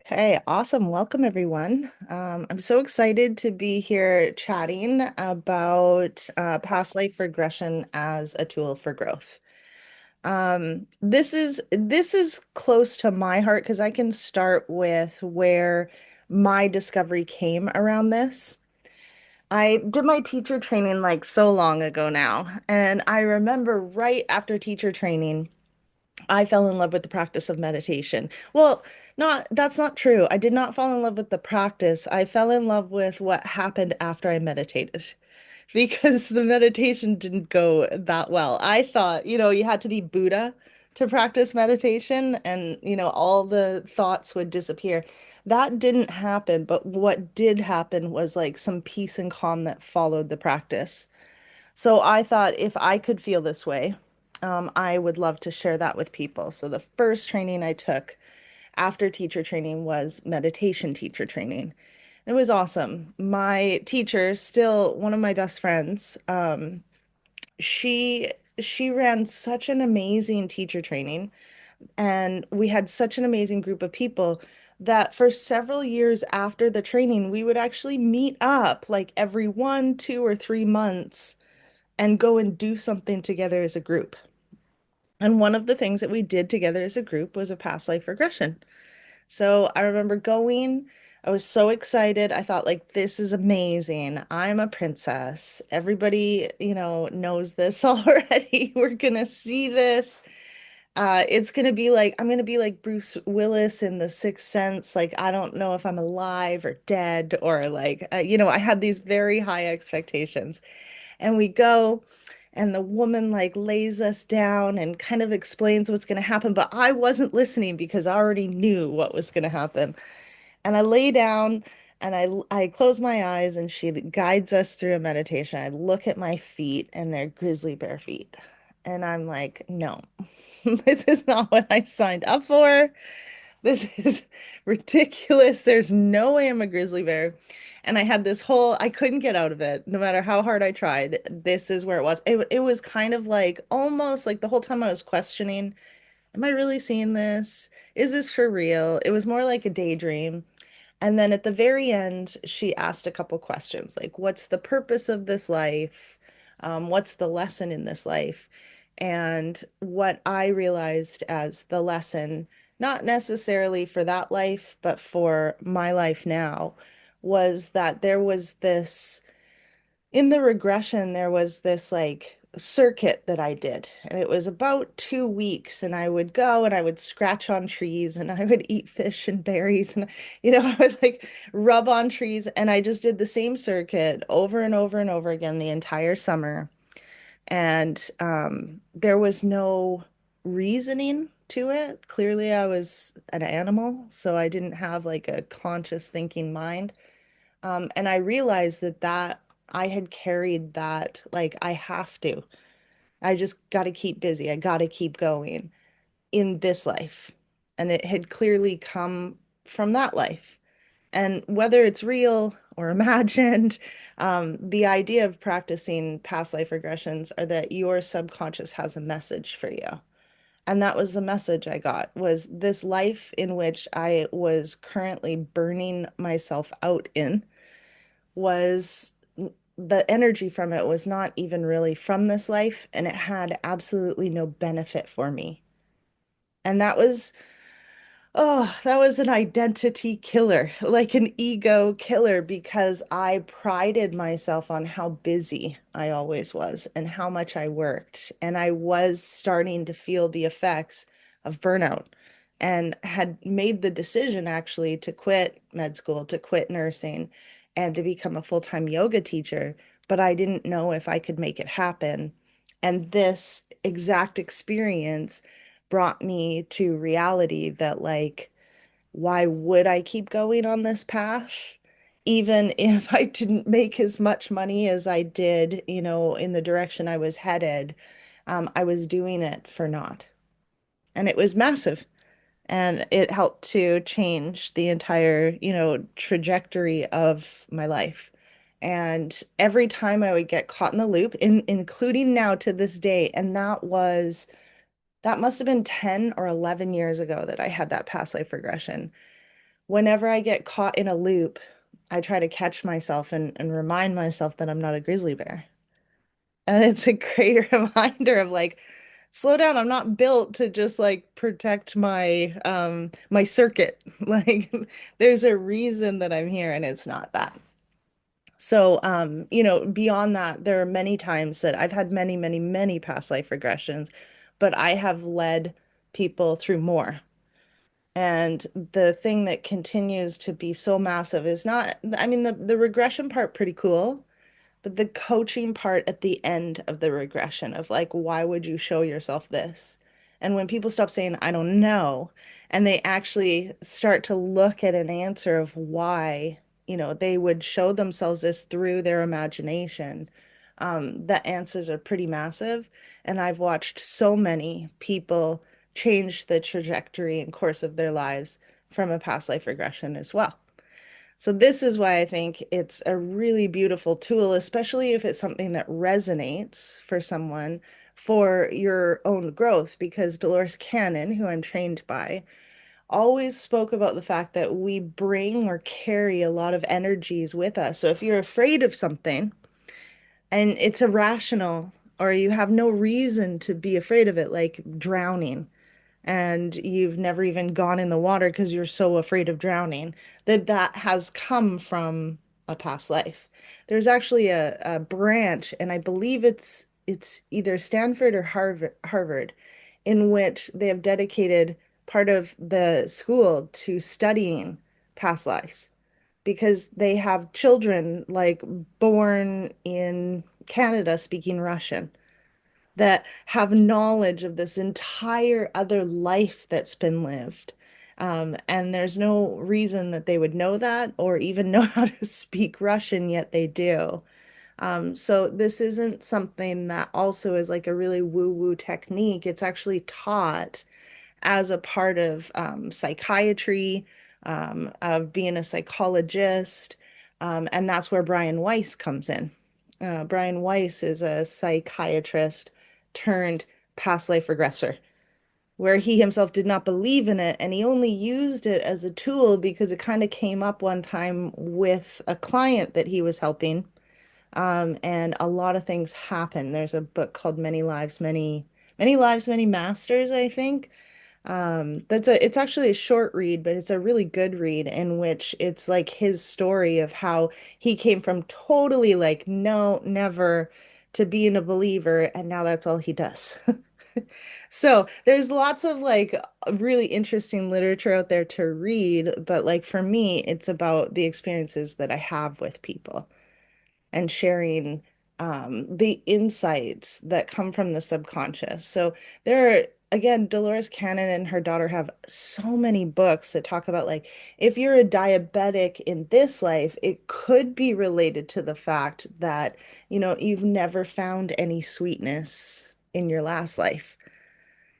Hey, awesome. Welcome, everyone. I'm so excited to be here chatting about past life regression as a tool for growth. This is close to my heart because I can start with where my discovery came around this. I did my teacher training like so long ago now, and I remember right after teacher training. I fell in love with the practice of meditation. Well, that's not true. I did not fall in love with the practice. I fell in love with what happened after I meditated because the meditation didn't go that well. I thought, you had to be Buddha to practice meditation and, all the thoughts would disappear. That didn't happen, but what did happen was like some peace and calm that followed the practice. So I thought if I could feel this way, I would love to share that with people. So the first training I took after teacher training was meditation teacher training. It was awesome. My teacher, still one of my best friends, she she ran such an amazing teacher training, and we had such an amazing group of people that for several years after the training, we would actually meet up like every 1, 2, or 3 months and go and do something together as a group. And one of the things that we did together as a group was a past life regression. So I remember going, I was so excited. I thought, like, this is amazing. I'm a princess. Everybody, knows this already. We're gonna see this. It's gonna be like, I'm gonna be like Bruce Willis in The Sixth Sense. Like, I don't know if I'm alive or dead or like, I had these very high expectations. And we go, and the woman like lays us down and kind of explains what's going to happen. But I wasn't listening because I already knew what was going to happen. And I lay down and I close my eyes and she guides us through a meditation. I look at my feet and they're grizzly bear feet. And I'm like, no, this is not what I signed up for. This is ridiculous. There's no way I'm a grizzly bear. And I had this whole, I couldn't get out of it, no matter how hard I tried. This is where it was. It was kind of like almost like the whole time I was questioning, am I really seeing this? Is this for real? It was more like a daydream. And then at the very end, she asked a couple questions like, what's the purpose of this life? What's the lesson in this life? And what I realized as the lesson, not necessarily for that life, but for my life now, was that there was this in the regression, there was this like circuit that I did, and it was about 2 weeks. And I would go and I would scratch on trees and I would eat fish and berries, and I would like rub on trees. And I just did the same circuit over and over and over again the entire summer. And there was no reasoning to it. Clearly, I was an animal, so I didn't have like a conscious thinking mind. And I realized that I had carried that, like, I have to. I just got to keep busy. I got to keep going in this life. And it had clearly come from that life. And whether it's real or imagined, the idea of practicing past life regressions are that your subconscious has a message for you. And that was the message I got, was this life in which I was currently burning myself out in was the energy from it was not even really from this life, and it had absolutely no benefit for me. And that was an identity killer, like an ego killer, because I prided myself on how busy I always was and how much I worked. And I was starting to feel the effects of burnout and had made the decision actually to quit med school, to quit nursing, and to become a full-time yoga teacher. But I didn't know if I could make it happen. And this exact experience brought me to reality that, like, why would I keep going on this path? Even if I didn't make as much money as I did, in the direction I was headed, I was doing it for naught. And it was massive. And it helped to change the entire, trajectory of my life. And every time I would get caught in the loop, including now to this day, and that must have been 10 or 11 years ago that I had that past life regression. whenever I get caught in a loop, I try to catch myself and remind myself that I'm not a grizzly bear. And it's a great reminder of like, slow down. I'm not built to just like protect my circuit. Like there's a reason that I'm here and it's not that. So beyond that, there are many times that I've had many, many, many past life regressions, but I have led people through more. And the thing that continues to be so massive is not, I mean, the regression part pretty cool, but the coaching part at the end of the regression of like, why would you show yourself this? And when people stop saying, I don't know, and they actually start to look at an answer of why, they would show themselves this through their imagination, the answers are pretty massive. And I've watched so many people change the trajectory and course of their lives from a past life regression as well. So this is why I think it's a really beautiful tool, especially if it's something that resonates for someone for your own growth, because Dolores Cannon, who I'm trained by, always spoke about the fact that we bring or carry a lot of energies with us. So if you're afraid of something and it's irrational or you have no reason to be afraid of it, like drowning, and you've never even gone in the water because you're so afraid of drowning, that has come from a past life. There's actually a branch, and I believe it's either Stanford or Harvard, in which they have dedicated part of the school to studying past lives because they have children like born in Canada speaking Russian that have knowledge of this entire other life that's been lived. And there's no reason that they would know that or even know how to speak Russian, yet they do. So this isn't something that also is like a really woo-woo technique. It's actually taught as a part of psychiatry, of being a psychologist, and that's where Brian Weiss comes in. Brian Weiss is a psychiatrist turned past life regressor, where he himself did not believe in it, and he only used it as a tool because it kind of came up one time with a client that he was helping. And a lot of things happen. There's a book called Many Lives, Many Masters, I think. It's actually a short read, but it's a really good read in which it's like his story of how he came from totally like no, never to being a believer, and now that's all he does. So there's lots of like really interesting literature out there to read, but like for me, it's about the experiences that I have with people and sharing the insights that come from the subconscious. So there are, again, Dolores Cannon and her daughter have so many books that talk about like if you're a diabetic in this life, it could be related to the fact that, you've never found any sweetness in your last life.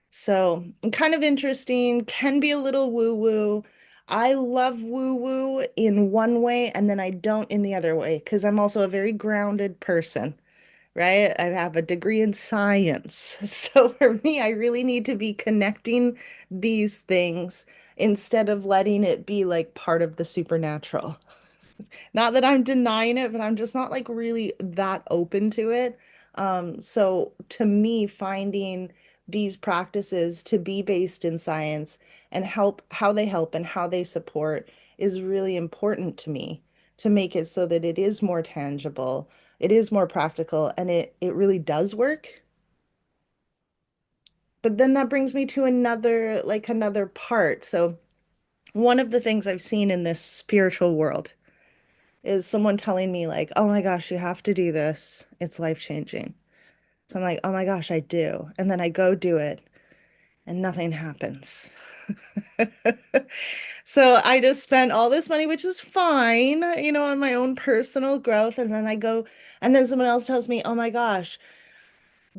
So kind of interesting, can be a little woo-woo. I love woo-woo in one way and then I don't in the other way because I'm also a very grounded person, right? I have a degree in science. So for me, I really need to be connecting these things instead of letting it be like part of the supernatural. Not that I'm denying it, but I'm just not like really that open to it. So to me, finding these practices to be based in science and help and how they support is really important to me to make it so that it is more tangible, it is more practical, and it really does work. But then that brings me to another part. So one of the things I've seen in this spiritual world is someone telling me like, "Oh my gosh, you have to do this. It's life-changing." So I'm like, "Oh my gosh, I do." And then I go do it and nothing happens. So I just spent all this money, which is fine, on my own personal growth. And then I go, and then someone else tells me, "Oh my gosh,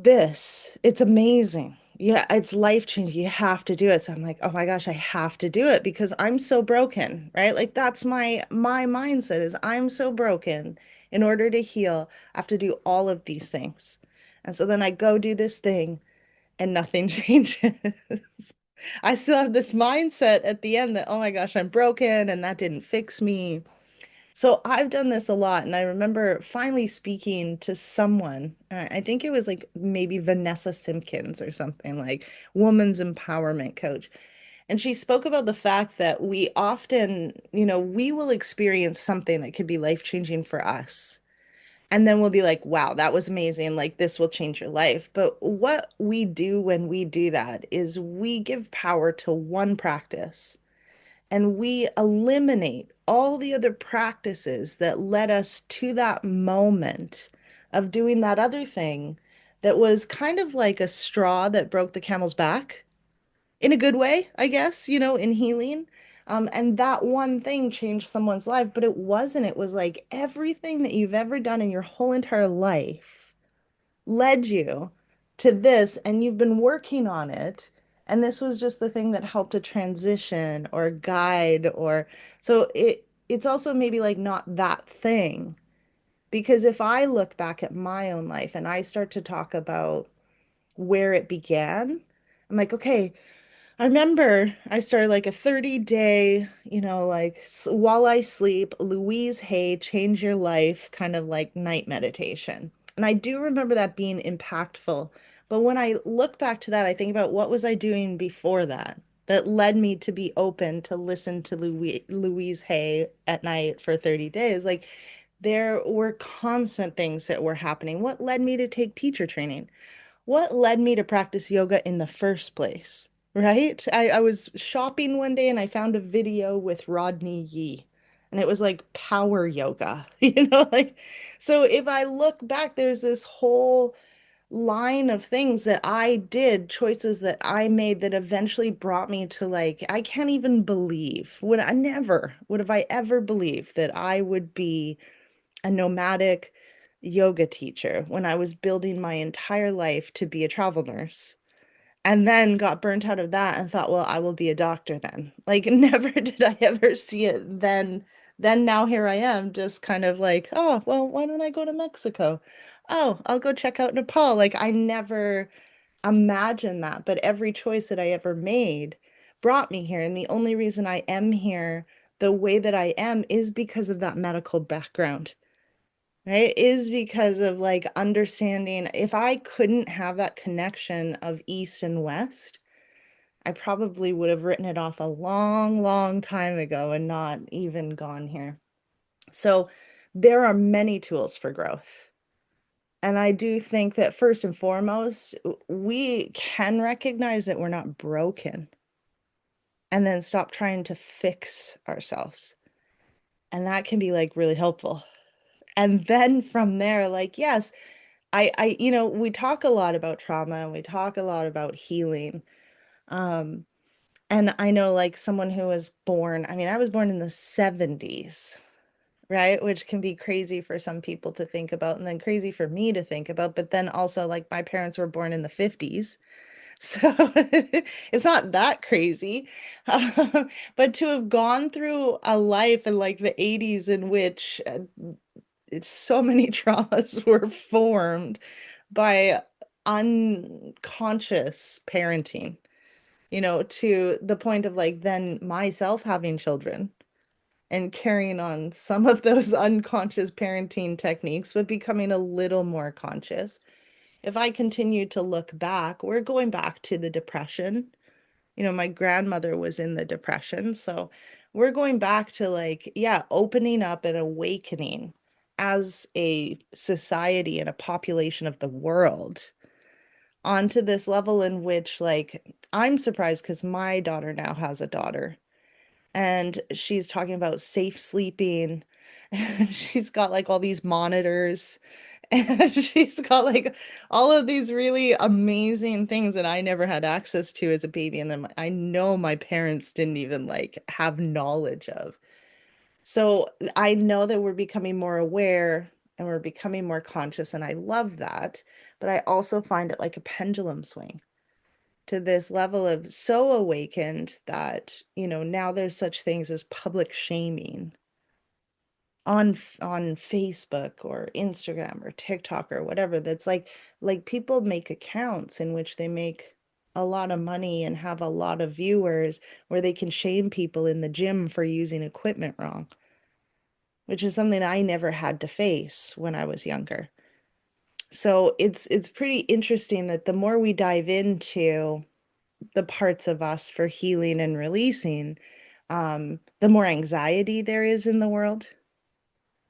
it's amazing. Yeah, it's life-changing. You have to do it." So I'm like, "Oh my gosh, I have to do it because I'm so broken," right? Like that's my mindset is I'm so broken. In order to heal, I have to do all of these things. And so then I go do this thing and nothing changes. I still have this mindset at the end that, oh my gosh, I'm broken and that didn't fix me. So I've done this a lot. And I remember finally speaking to someone, I think it was like maybe Vanessa Simpkins or something, like woman's empowerment coach. And she spoke about the fact that we often, we will experience something that could be life-changing for us. And then we'll be like, wow, that was amazing. Like, this will change your life. But what we do when we do that is we give power to one practice and we eliminate all the other practices that led us to that moment of doing that other thing that was kind of like a straw that broke the camel's back in a good way, I guess, in healing. And that one thing changed someone's life, but it wasn't. It was like everything that you've ever done in your whole entire life led you to this, and you've been working on it. And this was just the thing that helped a transition or a guide or so it's also maybe like not that thing. Because if I look back at my own life and I start to talk about where it began, I'm like, okay, I remember I started like a 30-day, like while I sleep, Louise Hay, change your life, kind of like night meditation. And I do remember that being impactful. But when I look back to that, I think about what was I doing before that that led me to be open to listen to Louise Hay at night for 30 days. Like there were constant things that were happening. What led me to take teacher training? What led me to practice yoga in the first place? Right? I was shopping one day and I found a video with Rodney Yee. And it was like power yoga, like so if I look back, there's this whole line of things that I did, choices that I made that eventually brought me to like, I can't even believe would I never would have I ever believed that I would be a nomadic yoga teacher when I was building my entire life to be a travel nurse. And then got burnt out of that and thought, well, I will be a doctor then. Like never did I ever see it then now here I am just kind of like, oh, well, why don't I go to Mexico? Oh, I'll go check out Nepal. Like I never imagined that, but every choice that I ever made brought me here. And the only reason I am here the way that I am is because of that medical background, right? Is because of like understanding if I couldn't have that connection of East and West, I probably would have written it off a long, long time ago and not even gone here. So there are many tools for growth. And I do think that first and foremost, we can recognize that we're not broken and then stop trying to fix ourselves. And that can be like really helpful. And then from there, like, yes, we talk a lot about trauma and we talk a lot about healing. Um, and I know like someone who was born, I mean, I was born in the 70s, right? Which can be crazy for some people to think about and then crazy for me to think about. But then also like my parents were born in the 50s. So it's not that crazy. But to have gone through a life in like the 80s in which it's so many traumas were formed by unconscious parenting, to the point of like then myself having children and carrying on some of those unconscious parenting techniques, but becoming a little more conscious. If I continue to look back, we're going back to the depression. My grandmother was in the depression. So we're going back to like, yeah, opening up and awakening as a society and a population of the world onto this level in which like I'm surprised because my daughter now has a daughter and she's talking about safe sleeping and she's got like all these monitors and she's got like all of these really amazing things that I never had access to as a baby and then I know my parents didn't even like have knowledge of. So I know that we're becoming more aware and we're becoming more conscious, and I love that. But I also find it like a pendulum swing to this level of so awakened that, now there's such things as public shaming on Facebook or Instagram or TikTok or whatever. That's like people make accounts in which they make a lot of money and have a lot of viewers where they can shame people in the gym for using equipment wrong, which is something I never had to face when I was younger. So it's pretty interesting that the more we dive into the parts of us for healing and releasing, the more anxiety there is in the world.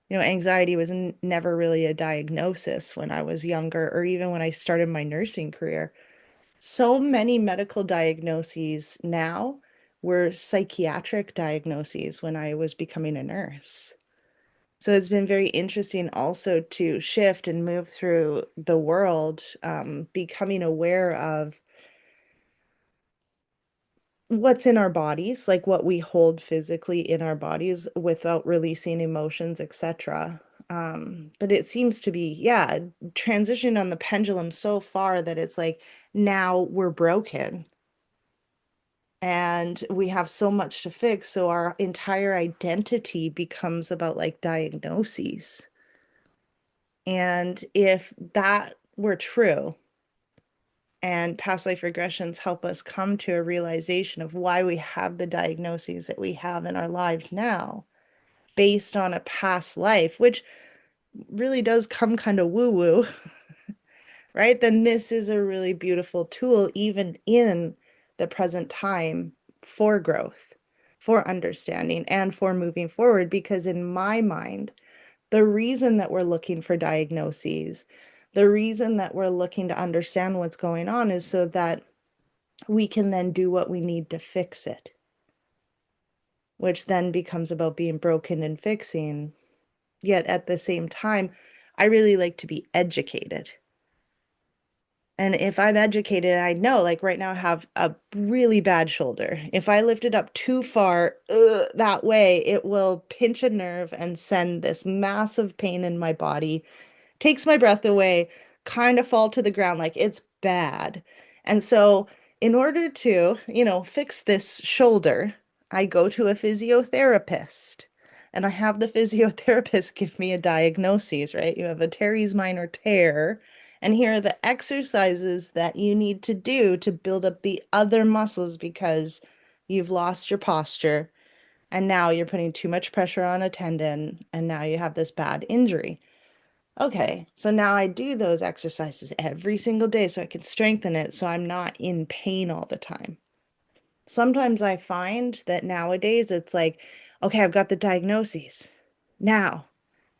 Anxiety was never really a diagnosis when I was younger or even when I started my nursing career. So many medical diagnoses now were psychiatric diagnoses when I was becoming a nurse. So it's been very interesting also to shift and move through the world, becoming aware of what's in our bodies, like what we hold physically in our bodies without releasing emotions, etc. But it seems to be, yeah, transitioning on the pendulum so far that it's like now we're broken and we have so much to fix. So our entire identity becomes about like diagnoses. And if that were true, and past life regressions help us come to a realization of why we have the diagnoses that we have in our lives now, based on a past life, which really does come kind of woo woo, right? Then this is a really beautiful tool, even in the present time, for growth, for understanding, and for moving forward. Because in my mind, the reason that we're looking for diagnoses, the reason that we're looking to understand what's going on is so that we can then do what we need to fix it, which then becomes about being broken and fixing. Yet at the same time, I really like to be educated. And if I'm educated, I know, like right now, I have a really bad shoulder. If I lift it up too far that way, it will pinch a nerve and send this massive pain in my body, takes my breath away, kind of fall to the ground like it's bad. And so, in order to, fix this shoulder, I go to a physiotherapist and I have the physiotherapist give me a diagnosis, right? You have a teres minor tear, and here are the exercises that you need to do to build up the other muscles because you've lost your posture and now you're putting too much pressure on a tendon and now you have this bad injury. Okay, so now I do those exercises every single day so I can strengthen it so I'm not in pain all the time. Sometimes I find that nowadays it's like, okay, I've got the diagnoses. Now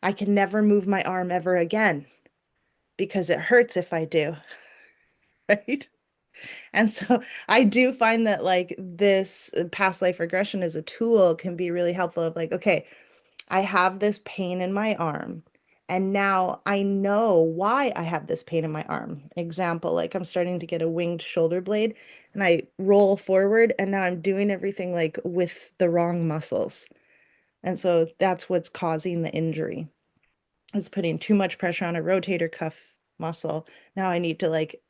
I can never move my arm ever again because it hurts if I do, right? And so I do find that like this past life regression as a tool can be really helpful of like, okay, I have this pain in my arm. And now I know why I have this pain in my arm. Example, like I'm starting to get a winged shoulder blade and I roll forward and now I'm doing everything like with the wrong muscles. And so that's what's causing the injury. It's putting too much pressure on a rotator cuff muscle. Now I need to like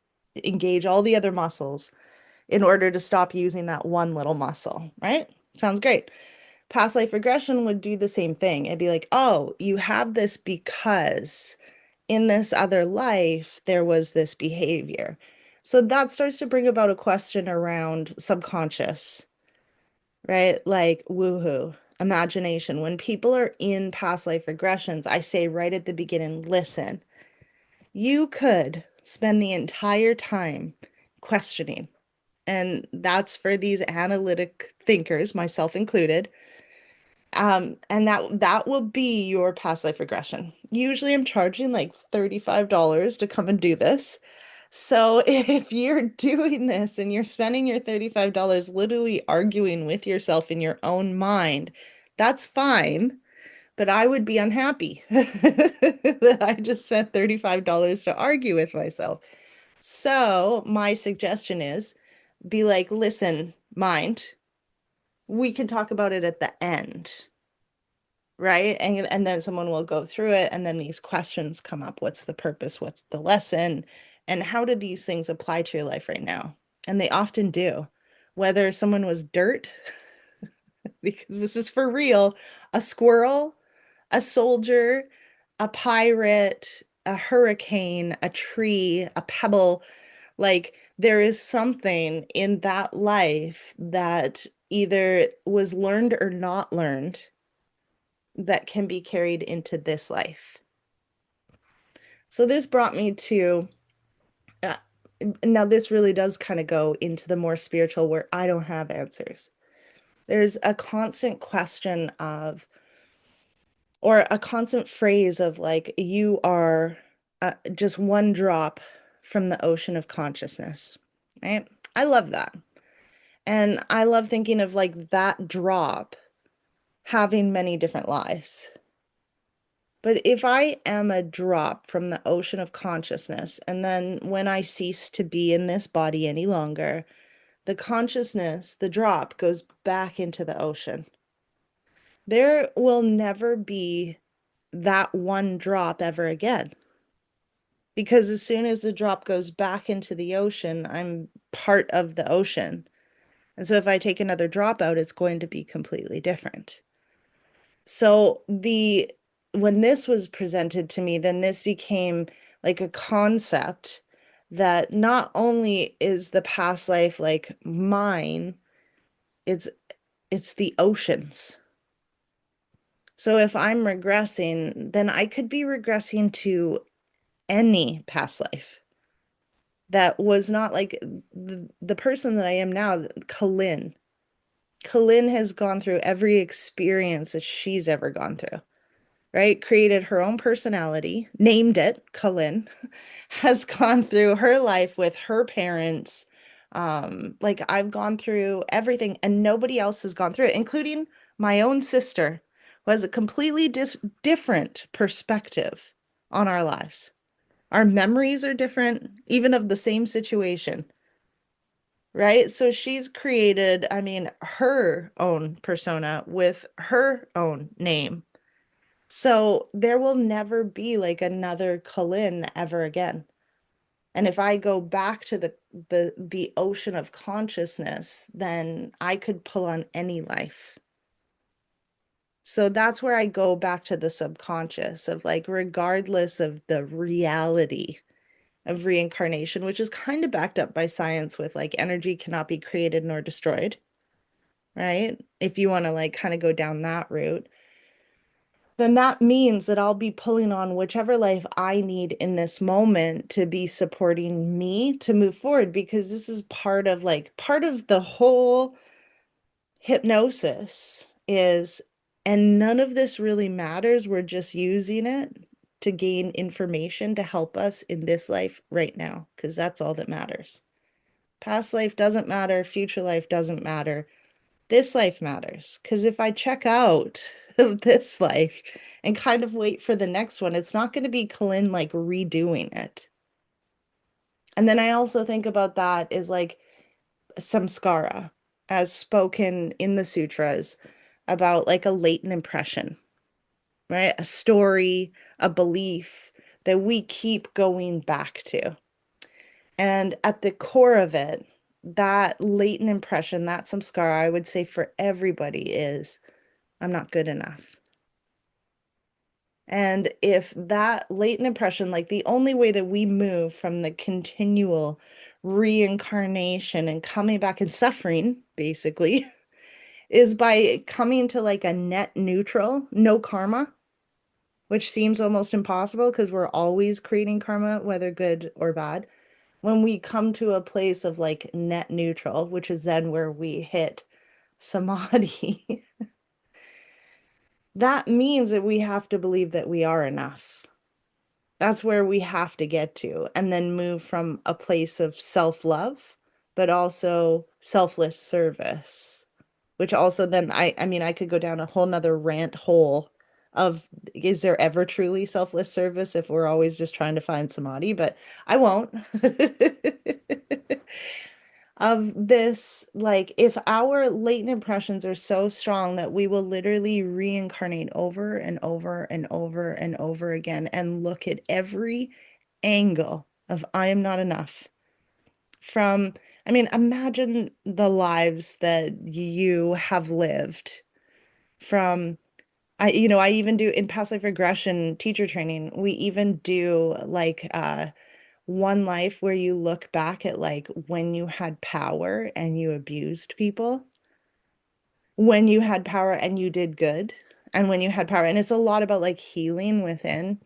engage all the other muscles in order to stop using that one little muscle, right? Sounds great. Past life regression would do the same thing. It'd be like, oh, you have this because in this other life, there was this behavior. So that starts to bring about a question around subconscious, right? Like, woohoo, imagination. When people are in past life regressions, I say right at the beginning, listen, you could spend the entire time questioning. And that's for these analytic thinkers, myself included. And that will be your past life regression. Usually I'm charging like $35 to come and do this. So if you're doing this and you're spending your $35 literally arguing with yourself in your own mind, that's fine, but I would be unhappy that I just spent $35 to argue with myself. So my suggestion is be like, listen, mind, we can talk about it at the end, right? And then someone will go through it, and then these questions come up. What's the purpose? What's the lesson? And how do these things apply to your life right now? And they often do. Whether someone was dirt, because this is for real, a squirrel, a soldier, a pirate, a hurricane, a tree, a pebble, like there is something in that life that either was learned or not learned that can be carried into this life. So this brought me to uh, now this really does kind of go into the more spiritual where I don't have answers. There's a constant question of, or a constant phrase of like, you are just one drop from the ocean of consciousness, right? I love that. And I love thinking of like that drop having many different lives. But if I am a drop from the ocean of consciousness, and then when I cease to be in this body any longer, the consciousness, the drop, goes back into the ocean. There will never be that one drop ever again. Because as soon as the drop goes back into the ocean, I'm part of the ocean. And so if I take another drop out, it's going to be completely different. So when this was presented to me, then this became like a concept that not only is the past life like mine, it's it's the oceans. So if I'm regressing, then I could be regressing to any past life that was not like the person that I am now, Kalin. Kalin has gone through every experience that she's ever gone through, right? Created her own personality, named it Kalin, has gone through her life with her parents. Like I've gone through everything and nobody else has gone through it, including my own sister, who has a completely different perspective on our lives. Our memories are different, even of the same situation, right? So she's created, I mean, her own persona with her own name. So there will never be like another Colin ever again. And if I go back to the ocean of consciousness, then I could pull on any life. So that's where I go back to the subconscious of like, regardless of the reality of reincarnation, which is kind of backed up by science with like energy cannot be created nor destroyed, right? If you want to like kind of go down that route, then that means that I'll be pulling on whichever life I need in this moment to be supporting me to move forward because this is part of the whole hypnosis is, and none of this really matters. We're just using it to gain information to help us in this life right now, because that's all that matters. Past life doesn't matter, future life doesn't matter. This life matters. Because if I check out of this life and kind of wait for the next one, it's not going to be Colin like redoing it. And then I also think about that is like samskara, as spoken in the sutras, about like a latent impression, right? A story, a belief that we keep going back to. And at the core of it, that latent impression, that samskara, I would say for everybody is, I'm not good enough. And if that latent impression, like the only way that we move from the continual reincarnation and coming back and suffering, basically, is by coming to like a net neutral, no karma, which seems almost impossible because we're always creating karma, whether good or bad. When we come to a place of like net neutral, which is then where we hit samadhi, that means that we have to believe that we are enough. That's where we have to get to, and then move from a place of self-love, but also selfless service, which also then I mean, I could go down a whole nother rant hole of is there ever truly selfless service if we're always just trying to find samadhi, but I won't. Of this, like, if our latent impressions are so strong that we will literally reincarnate over and over and over and over again and look at every angle of I am not enough. From, I mean, imagine the lives that you have lived from, I even do in past life regression teacher training, we even do like one life where you look back at like when you had power and you abused people, when you had power and you did good, and when you had power. And it's a lot about like healing within.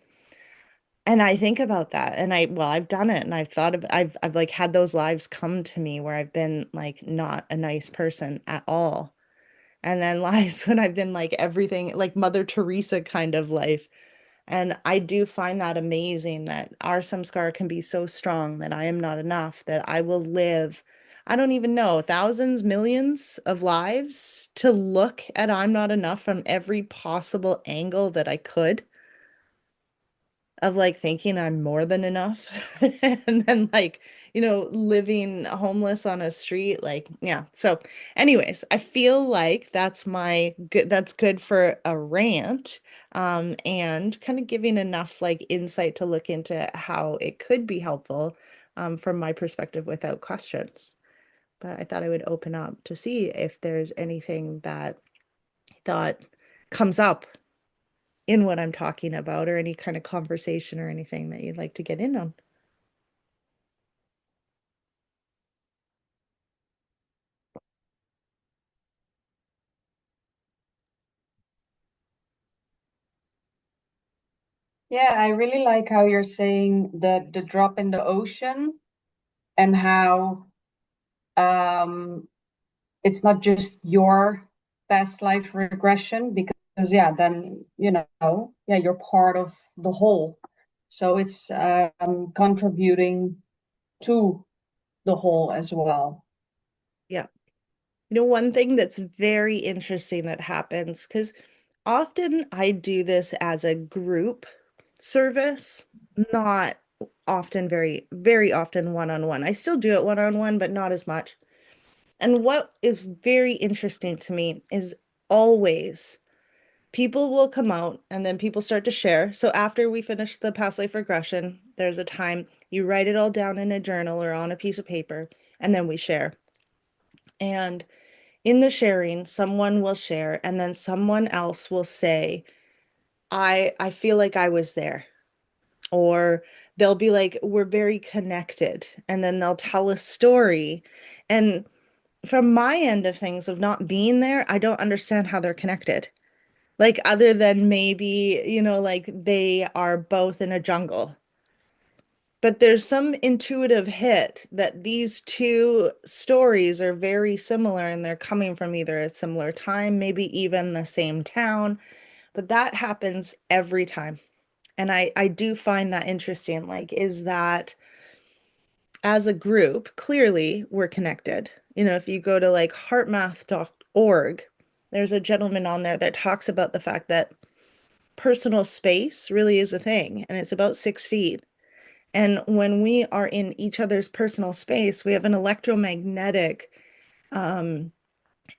And I think about that and well, I've done it and I've thought of I've like had those lives come to me where I've been like not a nice person at all. And then lives when I've been like everything, like Mother Teresa kind of life. And I do find that amazing that our samskara can be so strong that I am not enough, that I will live, I don't even know, thousands, millions of lives to look at I'm not enough from every possible angle that I could, of like thinking I'm more than enough. And then like, living homeless on a street, like, yeah. So anyways, I feel like that's good for a rant, and kind of giving enough like insight to look into how it could be helpful, from my perspective without questions. But I thought I would open up to see if there's anything that you thought comes up in what I'm talking about, or any kind of conversation or anything that you'd like to get in on. Yeah, I really like how you're saying the drop in the ocean and how um it's not just your past life regression because yeah, then yeah, you're part of the whole. So it's contributing to the whole as well. Yeah. One thing that's very interesting that happens, because often I do this as a group service, not often, very, very often one-on-one. I still do it one-on-one, but not as much. And what is very interesting to me is always people will come out and then people start to share. So after we finish the past life regression, there's a time you write it all down in a journal or on a piece of paper, and then we share. And in the sharing, someone will share, and then someone else will say, I feel like I was there. Or they'll be like, we're very connected. And then they'll tell a story. And from my end of things of not being there, I don't understand how they're connected. Like, other than maybe, like they are both in a jungle. But there's some intuitive hit that these two stories are very similar and they're coming from either a similar time, maybe even the same town. But that happens every time. And I do find that interesting. Like, is that as a group, clearly we're connected. If you go to like heartmath.org, there's a gentleman on there that talks about the fact that personal space really is a thing, and it's about 6 feet. And when we are in each other's personal space, we have an electromagnetic um,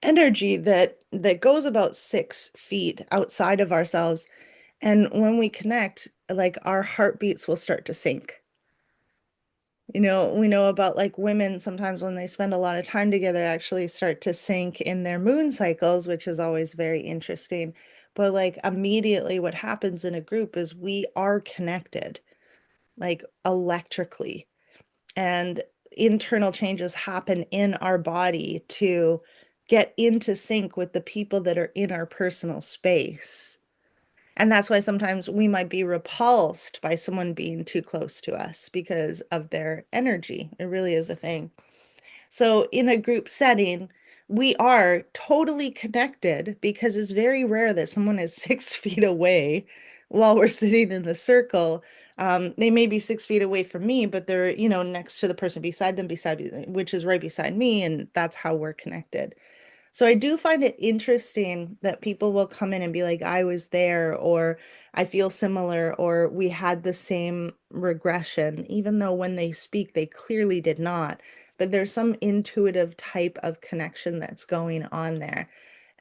energy that goes about 6 feet outside of ourselves. And when we connect, like our heartbeats will start to sync. We know about like women sometimes when they spend a lot of time together actually start to sync in their moon cycles, which is always very interesting. But like immediately what happens in a group is we are connected, like electrically, and internal changes happen in our body to get into sync with the people that are in our personal space. And that's why sometimes we might be repulsed by someone being too close to us because of their energy. It really is a thing. So, in a group setting, we are totally connected because it's very rare that someone is 6 feet away while we're sitting in the circle. They may be 6 feet away from me, but they're, next to the person beside them, which is right beside me, and that's how we're connected. So I do find it interesting that people will come in and be like, I was there, or I feel similar, or we had the same regression, even though when they speak, they clearly did not. But there's some intuitive type of connection that's going on there.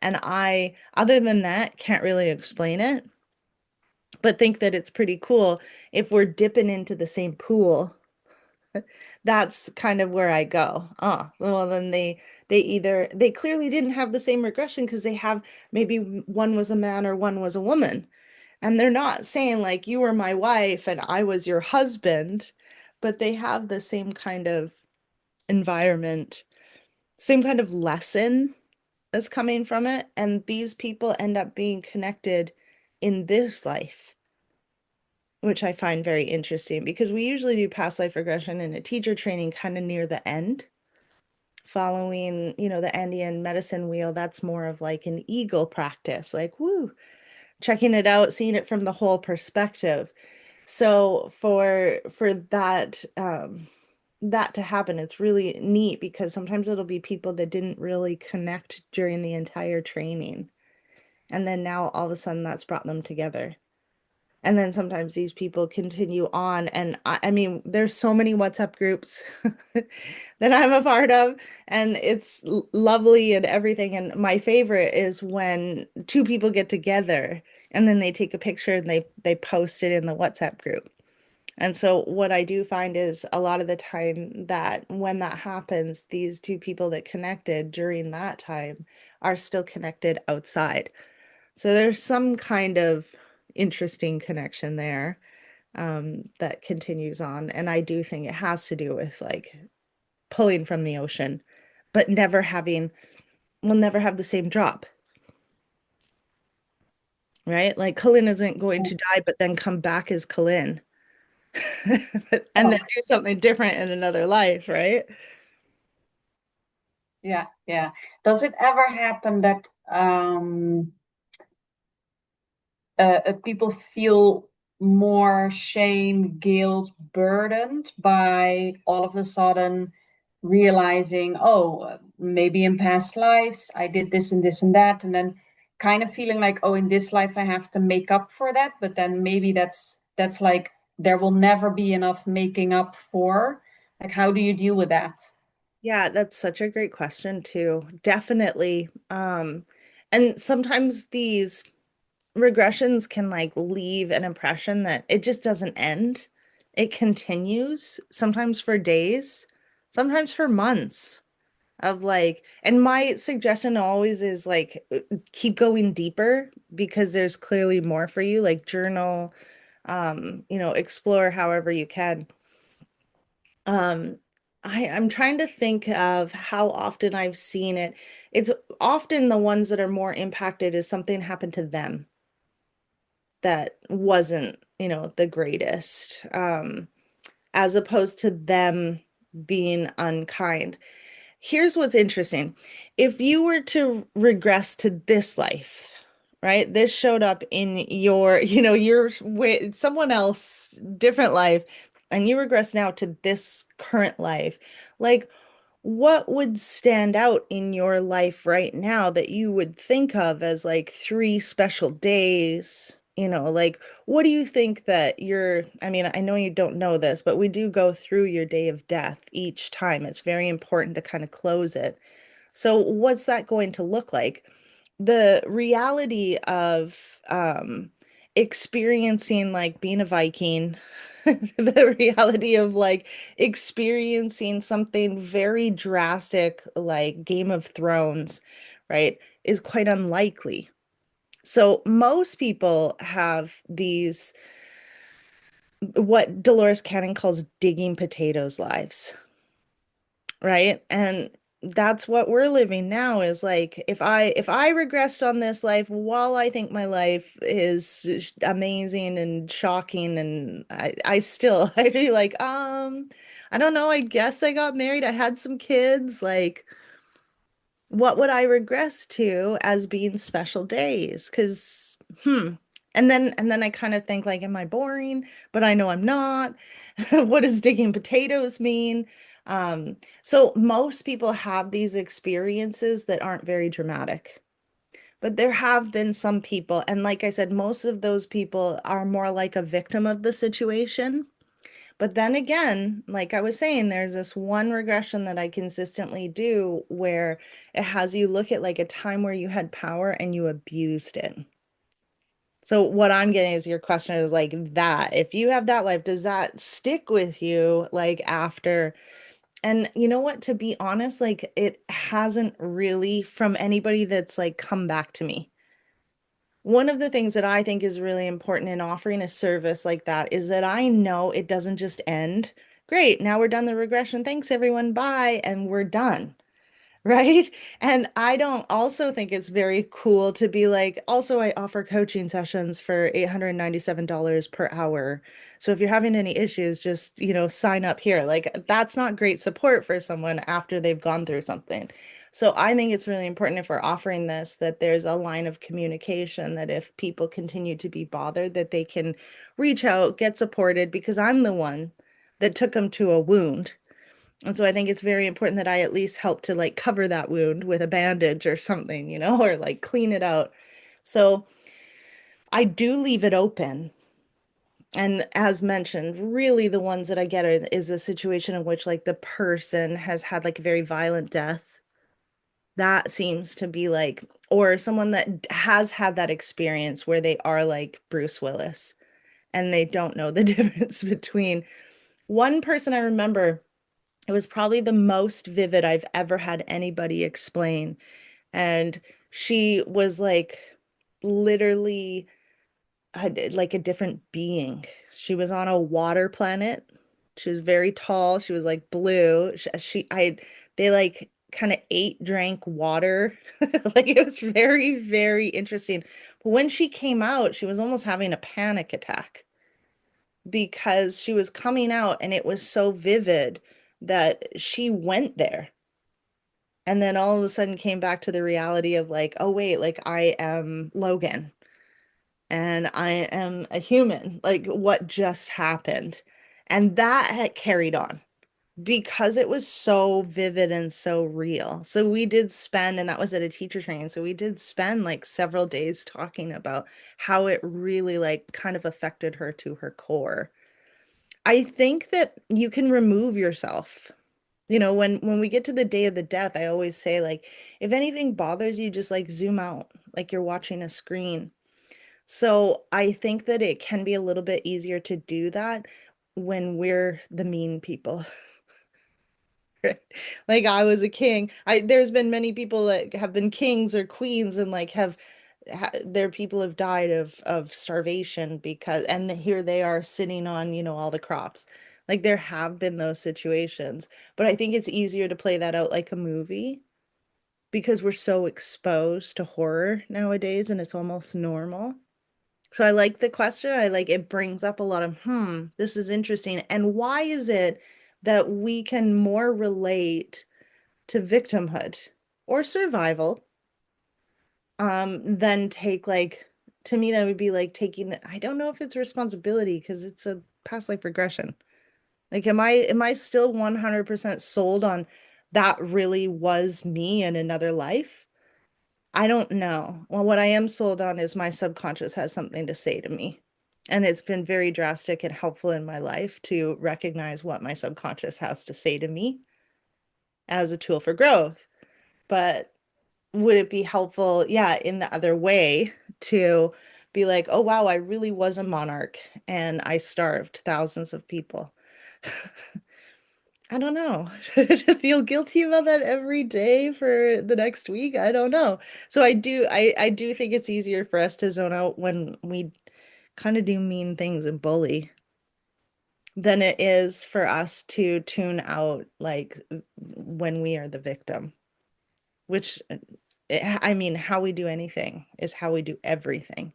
And I, other than that, can't really explain it, but think that it's pretty cool if we're dipping into the same pool. That's kind of where I go. Well, then they clearly didn't have the same regression because they have, maybe one was a man or one was a woman. And they're not saying like you were my wife and I was your husband, but they have the same kind of environment, same kind of lesson that's coming from it. And these people end up being connected in this life, which I find very interesting because we usually do past life regression in a teacher training kind of near the end, following, the Andean medicine wheel. That's more of like an eagle practice, like, woo, checking it out, seeing it from the whole perspective. So for that to happen, it's really neat because sometimes it'll be people that didn't really connect during the entire training. And then now all of a sudden that's brought them together. And then sometimes these people continue on. And I mean, there's so many WhatsApp groups that I'm a part of, and it's lovely and everything. And my favorite is when two people get together and then they take a picture and they post it in the WhatsApp group. And so what I do find is a lot of the time that when that happens, these two people that connected during that time are still connected outside. So there's some kind of interesting connection there, that continues on. And I do think it has to do with like pulling from the ocean, but we'll never have the same drop, right? Like Colin isn't going to die, but then come back as Colin and then Oh, do something different in another life, right? yeah, yeah. Does it ever happen that people feel more shame, guilt, burdened by all of a sudden realizing, oh, maybe in past lives I did this and this and that, and then kind of feeling like, oh, in this life I have to make up for that, but then maybe that's like there will never be enough making up for. Like, how do you deal with that? Yeah, that's such a great question too. Definitely. And sometimes these regressions can like leave an impression that it just doesn't end. It continues, sometimes for days, sometimes for months of like, and my suggestion always is like keep going deeper because there's clearly more for you, like journal, explore however you can. Um, I'm trying to think of how often I've seen it. It's often the ones that are more impacted is something happened to them that wasn't, the greatest, as opposed to them being unkind. Here's what's interesting. If you were to regress to this life, right? This showed up in your, your with someone else, different life, and you regress now to this current life. Like, what would stand out in your life right now that you would think of as like three special days? Like, what do you think that I mean, I know you don't know this, but we do go through your day of death each time. It's very important to kind of close it. So, what's that going to look like? The reality of experiencing like being a Viking, the reality of like experiencing something very drastic like Game of Thrones, right, is quite unlikely. So most people have these, what Dolores Cannon calls digging potatoes lives, right? And that's what we're living now is like if I regressed on this life while I think my life is amazing and shocking, and I still I'd be like, I don't know, I guess I got married, I had some kids, like what would I regress to as being special days? Because, and then I kind of think like, am I boring? But I know I'm not. What does digging potatoes mean? So most people have these experiences that aren't very dramatic. But there have been some people, and like I said, most of those people are more like a victim of the situation. But then again, like I was saying, there's this one regression that I consistently do where it has you look at like a time where you had power and you abused it. So what I'm getting is your question is like that. If you have that life, does that stick with you like after? And you know what? To be honest, like it hasn't really from anybody that's like come back to me. One of the things that I think is really important in offering a service like that is that I know it doesn't just end Great. Now we're done the regression. Thanks, everyone. Bye. And we're done. Right? And I don't also think it's very cool to be like, also, I offer coaching sessions for $897 per hour. So if you're having any issues, just, sign up here. Like, that's not great support for someone after they've gone through something. So I think it's really important if we're offering this that there's a line of communication that if people continue to be bothered, that they can reach out, get supported, because I'm the one that took them to a wound. And so I think it's very important that I at least help to like cover that wound with a bandage or something, or like clean it out. So I do leave it open. And as mentioned, really the ones that I get is a situation in which like the person has had like a very violent death. That seems to be like, or someone that has had that experience where they are like Bruce Willis and they don't know the difference between one person I remember. It was probably the most vivid I've ever had anybody explain. And she was like literally like a different being. She was on a water planet. She was very tall. She was like blue. They like kind of ate, drank water. Like it was very, very interesting. But when she came out, she was almost having a panic attack because she was coming out and it was so vivid that she went there and then all of a sudden came back to the reality of like, oh wait, like I am Logan and I am a human. Like what just happened? And that had carried on because it was so vivid and so real. So we did spend, and that was at a teacher training. So we did spend like several days talking about how it really like kind of affected her to her core. I think that you can remove yourself. When we get to the day of the death, I always say like if anything bothers you, just like zoom out, like you're watching a screen. So I think that it can be a little bit easier to do that when we're the mean people. Right? Like I was a king. There's been many people that have been kings or queens and like their people have died of starvation because and here they are sitting on, all the crops. Like there have been those situations, but I think it's easier to play that out like a movie because we're so exposed to horror nowadays and it's almost normal. So I like the question. I like it brings up a lot of, this is interesting. And why is it that we can more relate to victimhood or survival than take like to me that would be like taking I don't know if it's responsibility because it's a past life regression. Like am I still 100% sold on that really was me in another life? I don't know. Well, what I am sold on is my subconscious has something to say to me. And it's been very drastic and helpful in my life to recognize what my subconscious has to say to me as a tool for growth. But would it be helpful, yeah, in the other way to be like, oh, wow, I really was a monarch and I starved thousands of people? I don't know. To feel guilty about that every day for the next week, I don't know. So I do think it's easier for us to zone out when we kind of do mean things and bully than it is for us to tune out like when we are the victim, which I mean, how we do anything is how we do everything.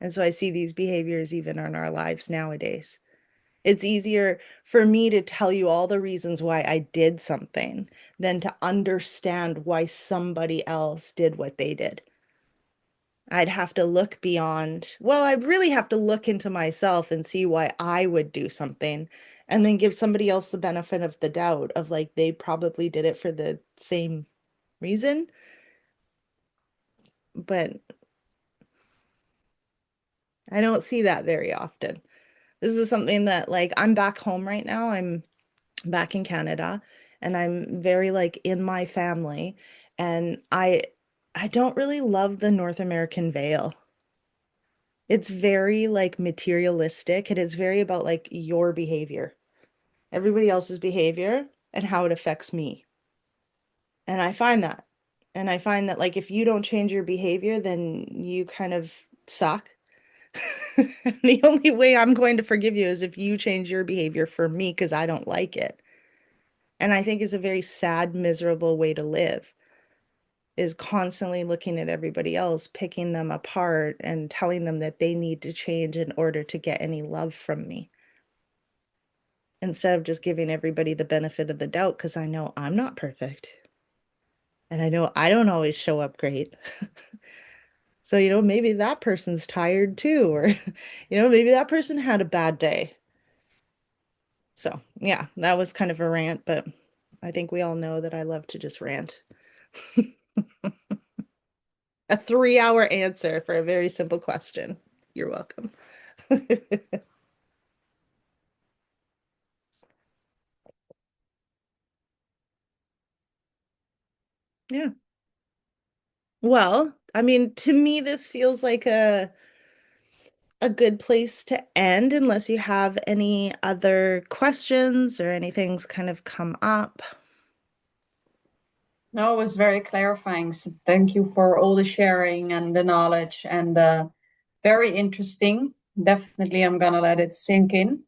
And so I see these behaviors even in our lives nowadays. It's easier for me to tell you all the reasons why I did something than to understand why somebody else did what they did. I'd have to look beyond, well, I'd really have to look into myself and see why I would do something and then give somebody else the benefit of the doubt of like they probably did it for the same reason. But I don't see that very often. This is something that like I'm back home right now. I'm back in Canada and I'm very like in my family and I don't really love the North American veil. It's very like materialistic. It is very about like your behavior, everybody else's behavior and how it affects me. And I find that. And I find that like if you don't change your behavior, then you kind of suck. The only way I'm going to forgive you is if you change your behavior for me because I don't like it. And I think it's a very sad, miserable way to live, is constantly looking at everybody else, picking them apart, and telling them that they need to change in order to get any love from me. Instead of just giving everybody the benefit of the doubt because I know I'm not perfect. And I know I don't always show up great. So, maybe that person's tired too, or, maybe that person had a bad day. So, yeah, that was kind of a rant, but I think we all know that I love to just rant. A 3-hour answer for a very simple question. You're welcome. Yeah. Well, I mean, to me, this feels like a good place to end unless you have any other questions or anything's kind of come up. No, it was very clarifying. So thank you for all the sharing and the knowledge and very interesting. Definitely, I'm gonna let it sink in.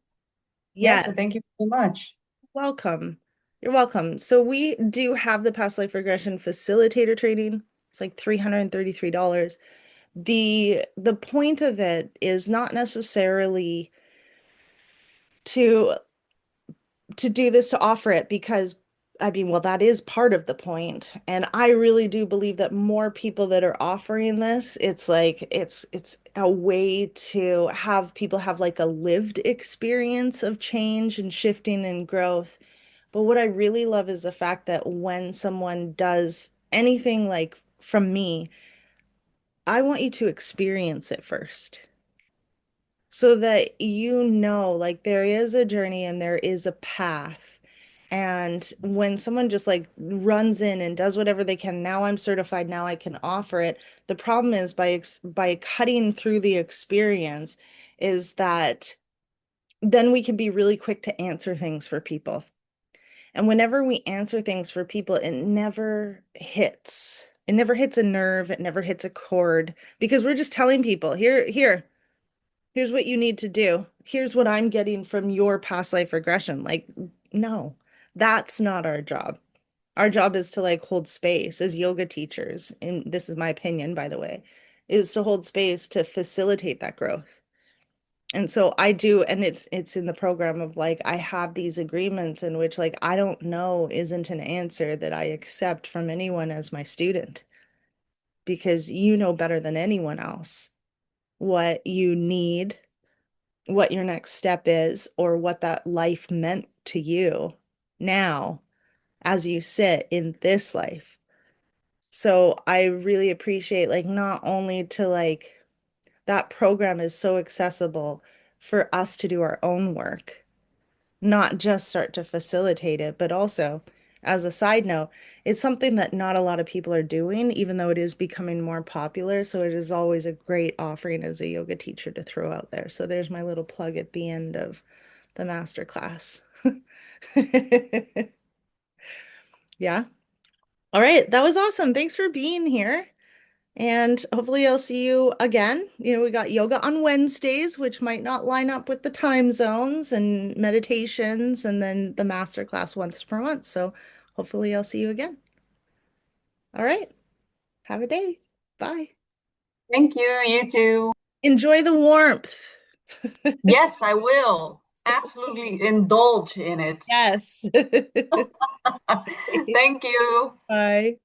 Yeah, Yes, so thank you so much. welcome. You're welcome. So we do have the past life regression facilitator training. It's like $333. The point of it is not necessarily to do this, to offer it, because I mean, well, that is part of the point. And I really do believe that more people that are offering this, it's like it's a way to have people have like a lived experience of change and shifting and growth. But what I really love is the fact that when someone does anything like from me, I want you to experience it first, so that like there is a journey and there is a path. And when someone just like runs in and does whatever they can, now I'm certified, now I can offer it. The problem is by cutting through the experience is that then we can be really quick to answer things for people. And whenever we answer things for people, it never hits. It never hits a nerve, it never hits a chord, because we're just telling people, here's what you need to do. Here's what I'm getting from your past life regression. Like, no, that's not our job. Our job is to like hold space as yoga teachers. And this is my opinion, by the way, is to hold space to facilitate that growth. And so I do, and it's in the program of like I have these agreements in which like I don't know isn't an answer that I accept from anyone as my student, because you know better than anyone else what you need, what your next step is, or what that life meant to you now as you sit in this life. So I really appreciate like not only to like that program is so accessible for us to do our own work, not just start to facilitate it, but also as a side note, it's something that not a lot of people are doing, even though it is becoming more popular. So it is always a great offering as a yoga teacher to throw out there. So there's my little plug at the end of the masterclass. Yeah. All right. That was awesome. Thanks for being here. And hopefully I'll see you again. We got yoga on Wednesdays, which might not line up with the time zones, and meditations, and then the master class once per month. So hopefully I'll see you again. All right. Have a day. Bye. Thank you, you too. Enjoy the warmth. Yes, I will. Absolutely indulge in it. Yes. Thank you. Bye.